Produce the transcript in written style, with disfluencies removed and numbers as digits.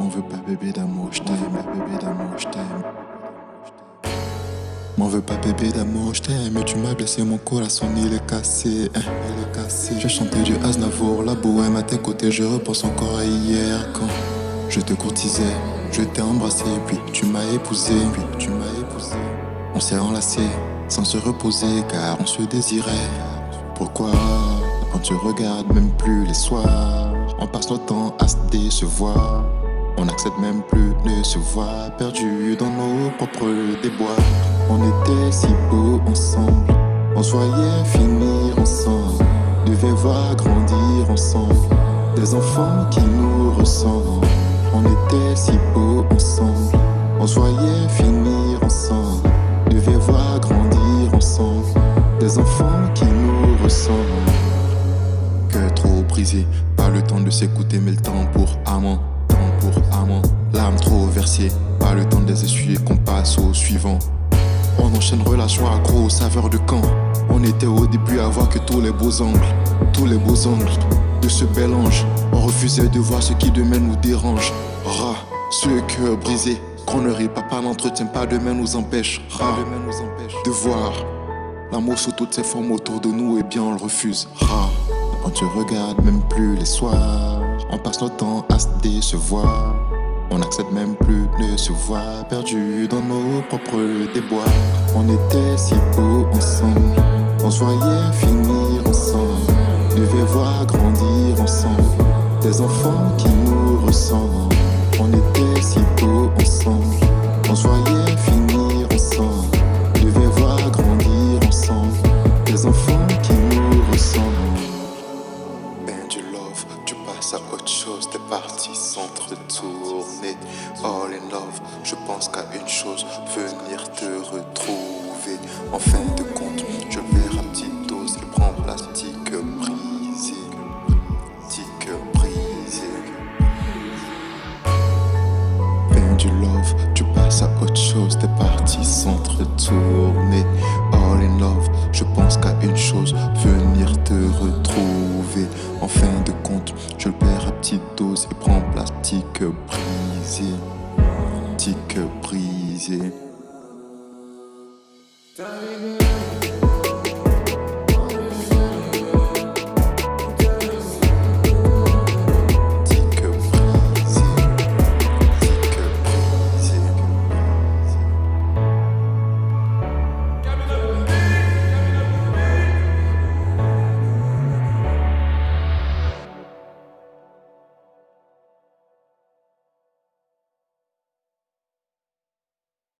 M'en veux pas bébé d'amour, je t'aime, bébé d'amour, je t'aime. M'en veux pas bébé d'amour, je t'aime. Tu m'as blessé, mon corazon il est cassé, hein, il est cassé. Je chantais du Aznavour, la bohème à tes côtés. Je repense encore à hier quand je te courtisais, je t'ai embrassé, puis tu m'as épousé, On s'est enlacés sans se reposer car on se désirait. Pourquoi quand tu regardes même plus les soirs, on passe notre temps à se décevoir. On n'accepte même plus de se voir, perdus dans nos propres déboires. On était si beaux ensemble, on se voyait finir ensemble, devait voir grandir ensemble, des enfants qui nous ressemblent. On était si beaux ensemble, on se voyait finir ensemble, devait voir grandir ensemble, des enfants qui nous ressemblent. Cœur trop brisé, pas le temps de s'écouter mais le temps pour amant. L'âme trop versée, pas le temps de les essuyer qu'on passe au suivant. On enchaîne relation accro, saveur de camp. On était au début à voir que tous les beaux angles de ce bel ange. On refusait de voir ce qui demain nous dérange. Ce cœur brisé, qu'on ne rit pas, par l'entretien, pas demain nous empêche. De voir l'amour sous toutes ses formes autour de nous, et bien on le refuse. Quand tu regardes même plus les soirs, on passe notre temps à se décevoir. On n'accepte même plus de se voir, perdus dans nos propres déboires. On était si beaux ensemble, on se voyait finir ensemble, devait voir grandir ensemble, des enfants qui nous ressemblent. On était si beaux ensemble, on se voyait finir ensemble, devait voir grandir ensemble, des enfants qui nous ressemblent. Tu passes à autre chose, t'es parti sans te retourner. All in love, je pense qu'à une chose, venir te retrouver. En fin de compte, je verrai à petite dose et prends plastique brisé. Du love, tu passes à autre chose, t'es parti sans te retourner. All in love, je pense qu'à une chose, venir te retrouver. En fin de compte, je le perds à petite dose et prends plastique brisé.